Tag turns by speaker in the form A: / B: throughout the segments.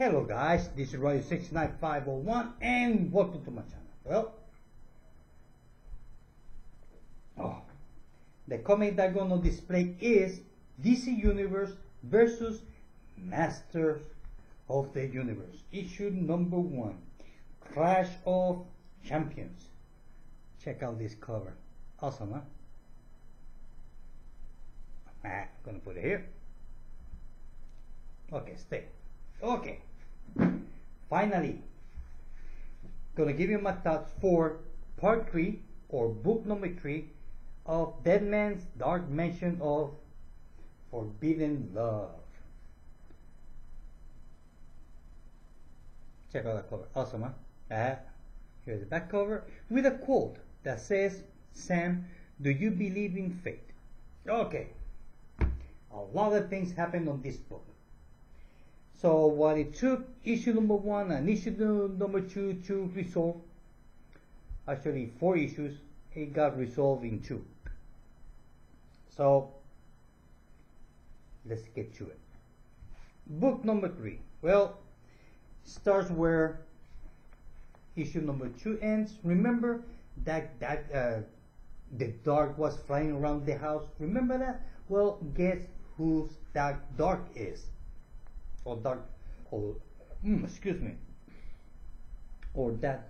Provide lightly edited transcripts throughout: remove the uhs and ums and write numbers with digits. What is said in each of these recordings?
A: Hello guys, this is Radio 69501 and welcome to my channel. The comic that I'm gonna display is DC Universe versus Masters of the Universe, issue number 1, Clash of Champions. Check out this cover. Awesome, huh? I'm gonna put it here. Okay, stay. Okay, finally, gonna give you my thoughts for part 3 or book number 3 of Deadman's Dark Mansion of Forbidden Love. Check out that cover. Awesome, huh? Here's the back cover with a quote that says, "Sam, do you believe in fate?" Okay, a lot of things happened on this book. So what it took issue number 1 and issue number 2 to resolve, actually 4 issues, it got resolved in 2. So let's get to it. Book number 3, well, starts where issue number 2 ends. Remember that the dark was flying around the house? Remember that? Well, guess whose that dark is? Or that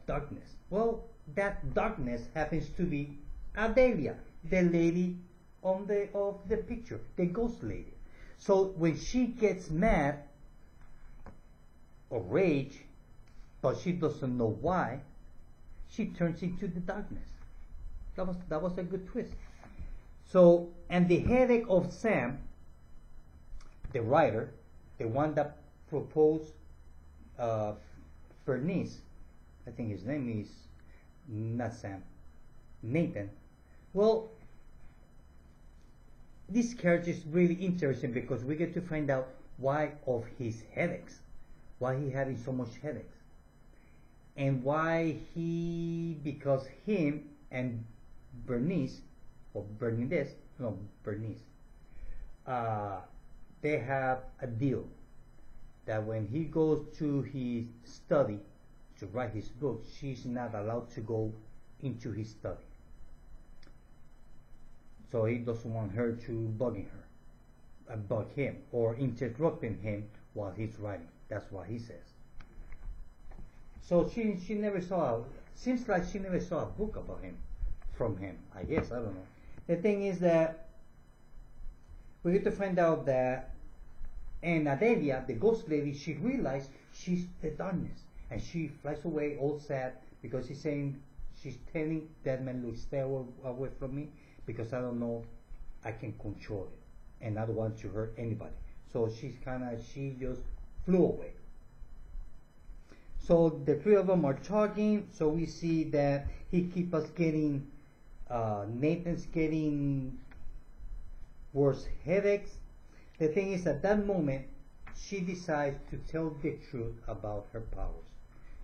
A: darkness. Well, that darkness happens to be Adelia, the lady of the picture, the ghost lady. So when she gets mad or rage, but she doesn't know why, she turns into the darkness. That was a good twist. So, and the headache of Sam, the writer, the one that proposed Bernice, I think his name is not Sam, Nathan. Well, this character is really interesting because we get to find out why of his headaches, why he having so much headaches, and why because him and Bernice, or Bernice, they have a deal that when he goes to his study to write his book, she's not allowed to go into his study. So he doesn't want her to bug him or interrupting him while he's writing. That's what he says. So she never saw, seems like she never saw a book about him from him, I guess, I don't know. The thing is that we get to find out that, and Adelia, the ghost lady, she realized she's the darkness, and she flies away all sad because she's telling Deadman, look, stay away from me because I don't know, I can control it, and I don't want to hurt anybody. So she just flew away. So the three of them are talking. So we see that he keeps us getting, Nathan's getting worse headaches. The thing is, at that moment, she decides to tell the truth about her powers.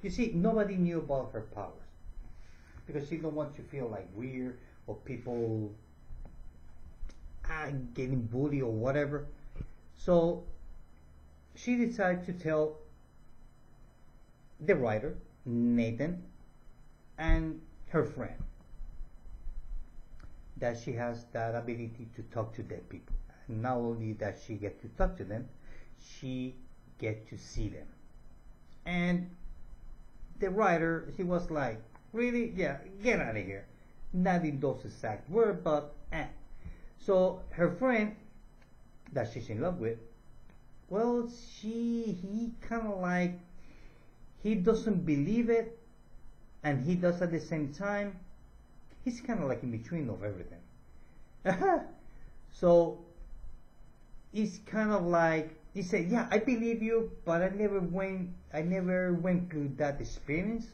A: You see, nobody knew about her powers because she don't want to feel like weird or people getting bullied or whatever. So she decides to tell the writer, Nathan, and her friend that she has that ability to talk to dead people. And not only that she gets to talk to them, she gets to see them. And the writer, he was like, really? Yeah, get out of here. Not in those exact words, but So her friend that she's in love with, well, he kind of like, he doesn't believe it, and he does at the same time. He's kind of like in between of everything. So it's kind of like, he said, yeah, I believe you, but I never went through that experience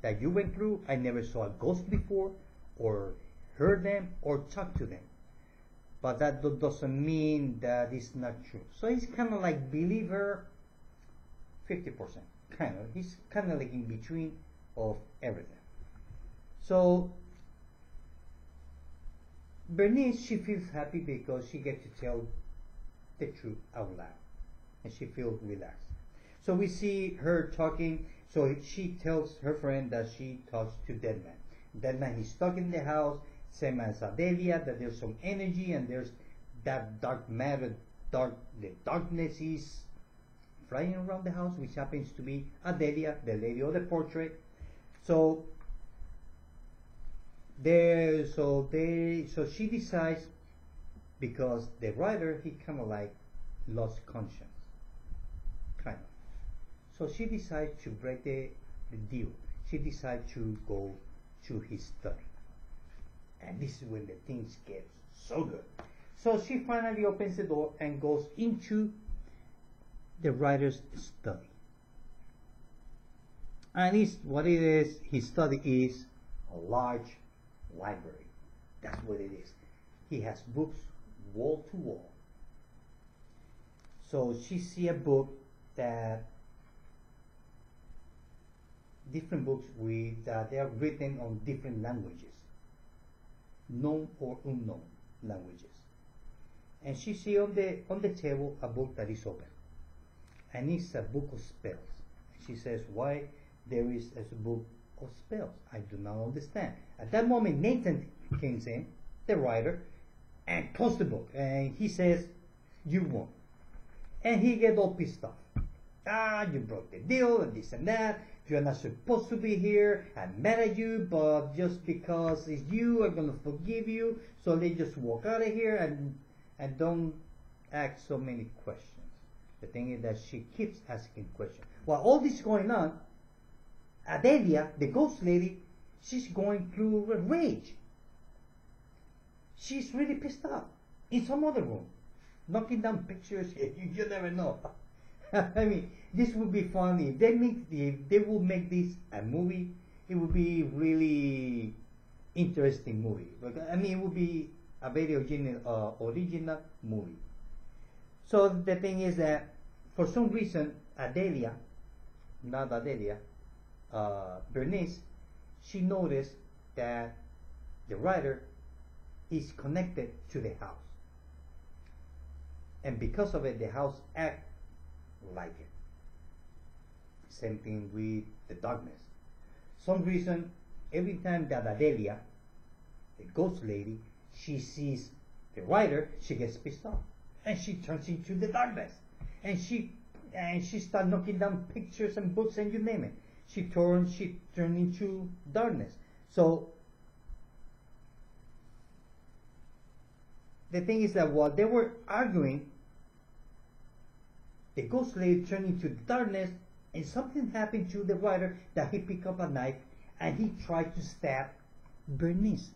A: that you went through. I never saw a ghost before, or heard them, or talked to them. But that doesn't mean that it's not true. So he's kind of like believe her 50%. Kind of. He's kind of like in between of everything. So Bernice, she feels happy because she gets to tell the truth out loud, and she feels relaxed. So we see her talking. So she tells her friend that she talks to Deadman. Deadman, he's stuck in the house, same as Adelia, that there's some energy and there's that dark matter, the darkness is flying around the house, which happens to be Adelia, the lady of the portrait. So so she decides, because the writer, he kind of like lost conscience, kind of. So she decides to break the deal. She decides to go to his study. And this is when the things get so good. So she finally opens the door and goes into the writer's study. And what it is, his study is a large library. That's what it is. He has books wall to wall. So she see a book that different books with they are written on different languages, known or unknown languages. And she see on the table a book that is open, and it's a book of spells. She says, "Why there is a book of spells? I do not understand." At that moment, Nathan comes in, the writer, and closes the book, and he says, "You won," and he gets all pissed off. You broke the deal and this and that. You're not supposed to be here. I'm mad at you, but just because it's you, I'm gonna forgive you. So they just walk out of here and don't ask so many questions. The thing is that she keeps asking questions. While all this is going on, Adelia, the ghost lady, she's going through a rage. She's really pissed off in some other room, knocking down pictures. You never know. I mean, this would be funny. If they will make this a movie, it would be really interesting movie. But I mean, it would be a very original movie. So the thing is that for some reason, Adelia, not Adelia, Bernice, she noticed that the writer is connected to the house, and because of it, the house acts like it. Same thing with the darkness. Some reason, every time that Adelia, the ghost lady, she sees the writer, she gets pissed off, and she turns into the darkness, and she starts knocking down pictures and books and you name it. She turned into darkness. So the thing is that while they were arguing, the ghost lady turned into darkness, and something happened to the writer that he picked up a knife and he tried to stab Bernice.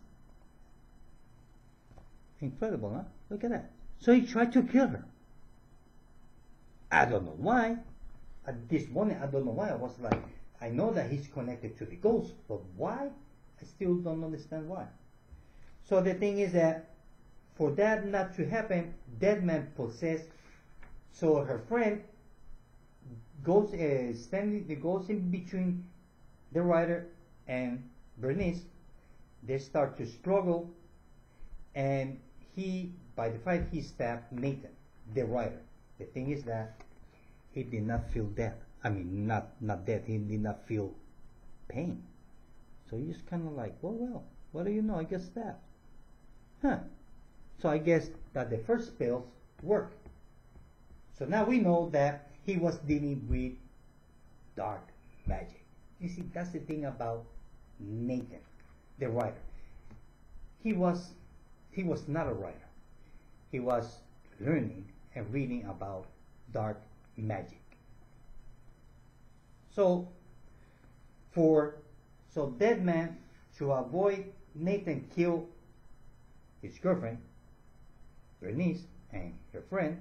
A: Incredible, huh? Look at that. So he tried to kill her. I don't know why. At this moment, I don't know why. I was like, I know that he's connected to the ghost, but why? I still don't understand why. So the thing is that for that not to happen, Deadman possessed. So her friend goes goes in between the writer and Bernice. They start to struggle, and by the fight, he stabbed Nathan, the writer. The thing is that he did not feel death. I mean, not death. He did not feel pain. So he's kind of like, well, what do you know? I get stabbed. Huh. So I guess that the first spells work. So now we know that he was dealing with dark magic. You see, that's the thing about Nathan, the writer. He was not a writer. He was learning and reading about dark magic. So Deadman, to avoid Nathan kill his girlfriend, Bernice, and her friend,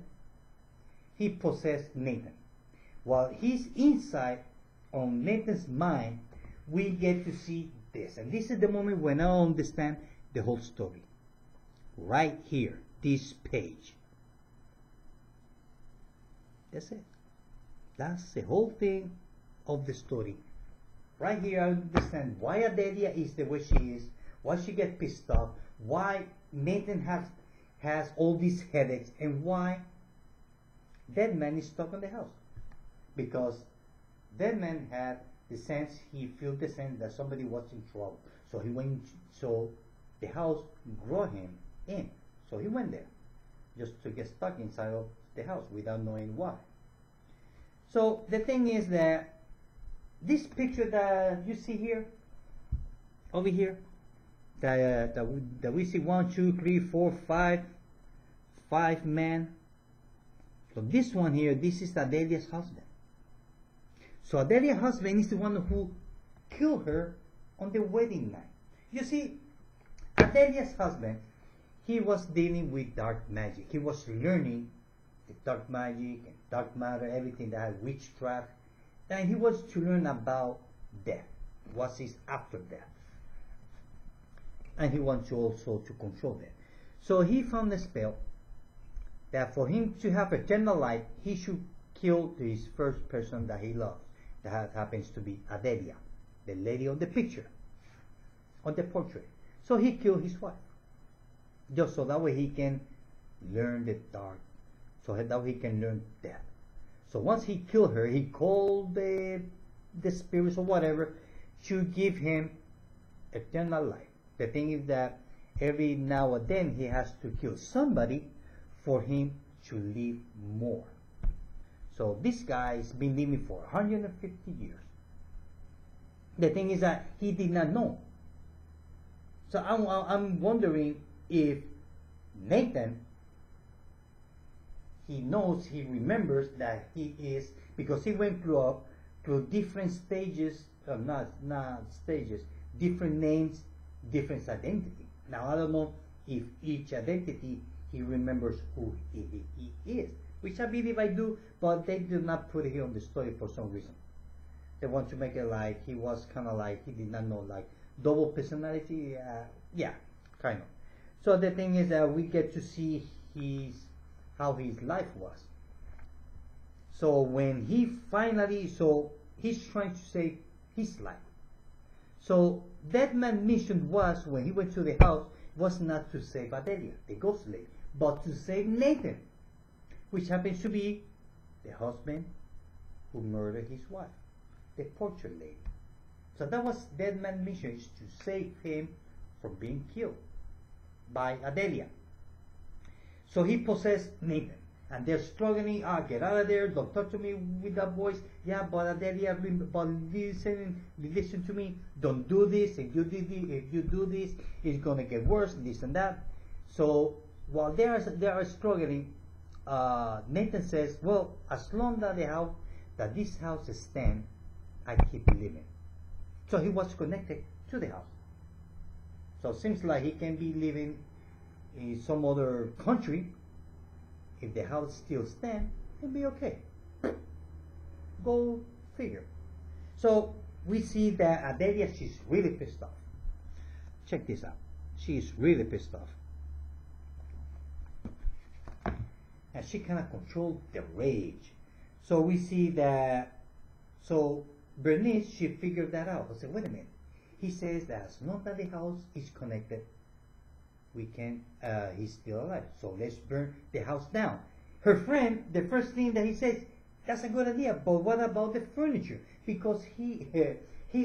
A: he possessed Nathan. While he's inside on Nathan's mind, we get to see this. And this is the moment when I understand the whole story. Right here, this page. That's it. That's the whole thing of the story. Right here, I understand why Adelia is the way she is, why she gets pissed off, why Nathan has all these headaches, and why Deadman is stuck in the house. because Deadman had the sense, he felt the sense that somebody was in trouble. So he went, so the house brought him in. So he went there just to get stuck inside of the house without knowing why. So the thing is that this picture that you see here, over here, that we see 1, 2, 3, 4, 5 men. So this one here, this is Adelia's husband. So Adelia's husband is the one who killed her on the wedding night. You see, Adelia's husband, he was dealing with dark magic. He was learning the dark magic and dark matter, everything that had witchcraft. And he was to learn about death. What is after death? And he wants to also to control that. So he found a spell that for him to have eternal life, he should kill his first person that he loves. That happens to be Adelia, the lady on the picture, on the portrait. So he killed his wife, just so that way he can learn the dark, so that way he can learn death. So once he killed her, he called the spirits or whatever to give him eternal life. The thing is that every now and then he has to kill somebody for him to live more. So this guy's been living for 150 years. The thing is that he did not know. So I'm wondering if Nathan, he knows, he remembers that he is, because he went through different stages, not stages, different names, different identity. Now I don't know if each identity he remembers who he is, which I believe I do, but they do not put it here on the story for some reason. They want to make it like he was kind of like, he did not know, like double personality, yeah, kind of. So the thing is that we get to see how his life was. So when he finally, so he's trying to save his life. So Deadman's mission was, when he went to the house, was not to save Adelia, the ghost lady, but to save Nathan, which happens to be the husband who murdered his wife, the portrait lady. So that was Deadman's mission, is to save him from being killed by Adelia. So he possessed Nathan, and they're struggling. Get out of there! Don't talk to me with that voice. Yeah, but Adelia, but listen to me. Don't do this. If you do this, it's gonna get worse. This and that. So while they are struggling, Nathan says, "Well, as long that this house stands, I keep living." So he was connected to the house. So it seems like he can be living in some other country. If the house still stands, he'll be okay. Go figure. So we see that Adelia, she's really pissed off. Check this out. She's really pissed off. And she cannot control the rage. So we see that, so Bernice, she figured that out. I said, wait a minute. He says that as long as the house is connected, we can, he's still alive. So let's burn the house down. Her friend, the first thing that he says, that's a good idea, but what about the furniture? Because he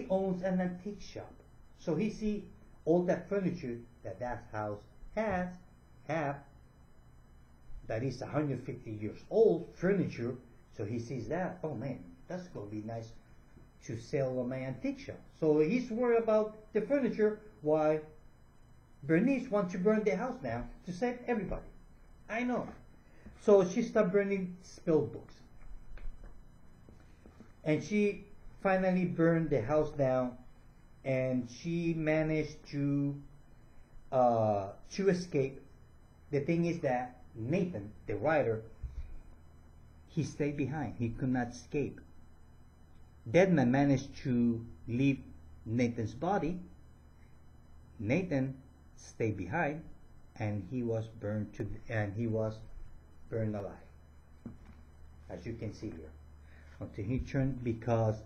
A: owns an antique shop. So he see all that furniture that house have, that is 150 years old furniture. So he sees that, oh man, that's going to be nice to sell on my antique shop. So he's worried about the furniture, while Bernice wants to burn the house down to save everybody. I know. So she started burning spell books. And she finally burned the house down, and she managed to escape. The thing is that Nathan, the writer, he stayed behind. He could not escape. Deadman managed to leave Nathan's body. Nathan stayed behind, and he was burned alive, as you can see here, until he turned, because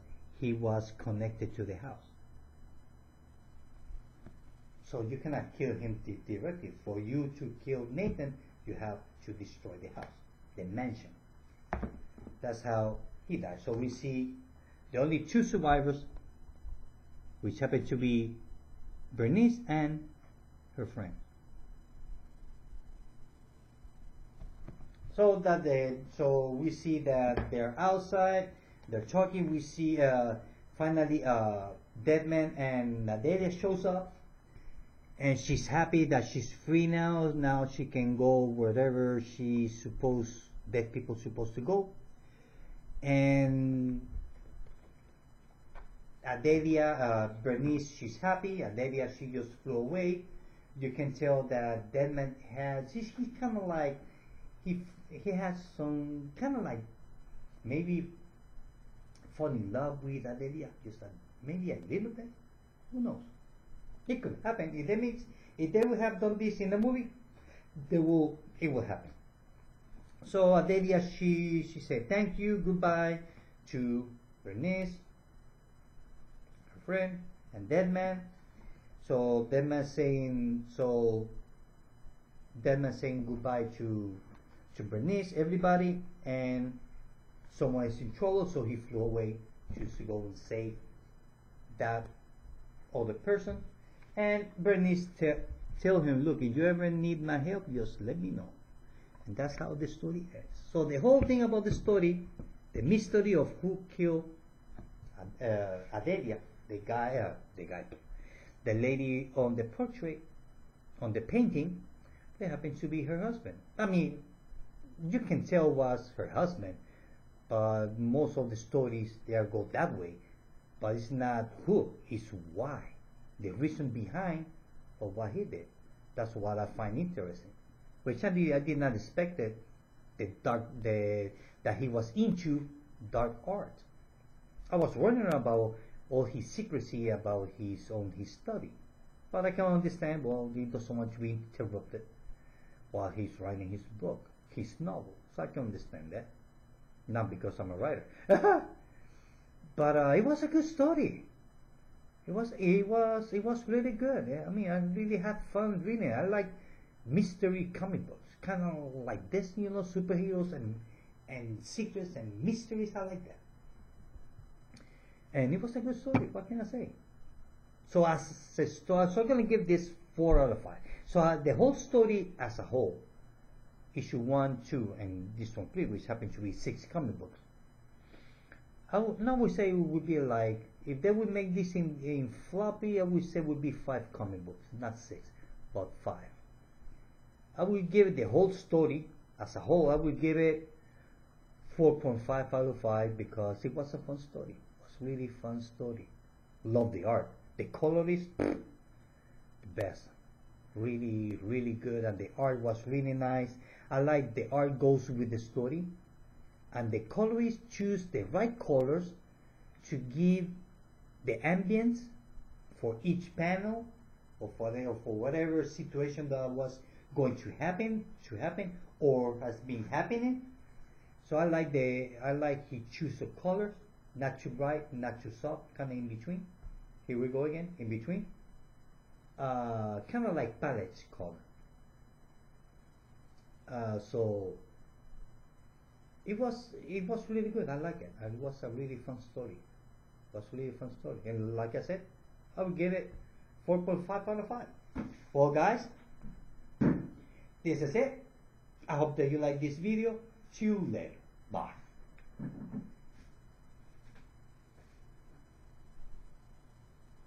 A: he was connected to the house. So you cannot kill him directly. For you to kill Nathan, you have to destroy the house, the mansion. That's how he died. So we see the only two survivors, which happen to be Bernice and her friend. So we see that they're outside, they're talking. We see finally Deadman and Nadelia shows up, and she's happy that she's free now. Now she can go wherever dead people supposed to go. And Adelia, Bernice, she's happy. Adelia, she just flew away. You can tell that Deadman he's kind of like, he has some kind of like maybe fall in love with Adelia, just maybe a little bit. Who knows? It could happen. If they will have done this in the movie, it will happen. So Adelia, she said thank you, goodbye to Bernice, her friend, and Deadman. So Deadman saying goodbye to Bernice, everybody, and someone is in trouble, so he flew away to go and save that other person. And Bernice tell him, look, if you ever need my help, just let me know. And that's how the story ends. So the whole thing about the story, the mystery of who killed Adelia, the lady on the portrait, on the painting, that happens to be her husband. I mean, you can tell was her husband, but most of the stories they go that way. But it's not who, it's why, the reason behind of what he did. That's what I find interesting. Which I did not expect it, that he was into dark art. I was wondering about all his secrecy about his study, but I can understand. Well, he doesn't want to be interrupted while he's writing his book, his novel. So I can understand that. Not because I'm a writer, but it was a good story. It was really good. Yeah? I mean, I really had fun reading it. I like mystery comic books, kind of like this, superheroes and secrets and mysteries. I like that. And it was a good story. What can I say? So so I'm gonna give this 4 out of 5. So the whole story as a whole, issue 1, 2, and this one 3, which happens to be 6 comic books. I would say it would be like, if they would make this in floppy, I would say it would be 5 comic books, not 6, but 5. I would give it the whole story as a whole. I would give it 4.5 out of 5 because it was a fun story. It was really fun story. Love the art. The colorist, the best. Really, really good, and the art was really nice. I like the art goes with the story, and the colorists choose the right colors to give the ambience for each panel or for whatever situation that was going to happen or has been happening. So I like he choose the colors, not too bright, not too soft, kind of in between. Here we go again, in between. Kind of like palette color. So it was really good. I like it. It was a really fun story. And like I said, I would give it 4.5 out of 5. Well, guys, this is it. I hope that you like this video. See you later. Bye.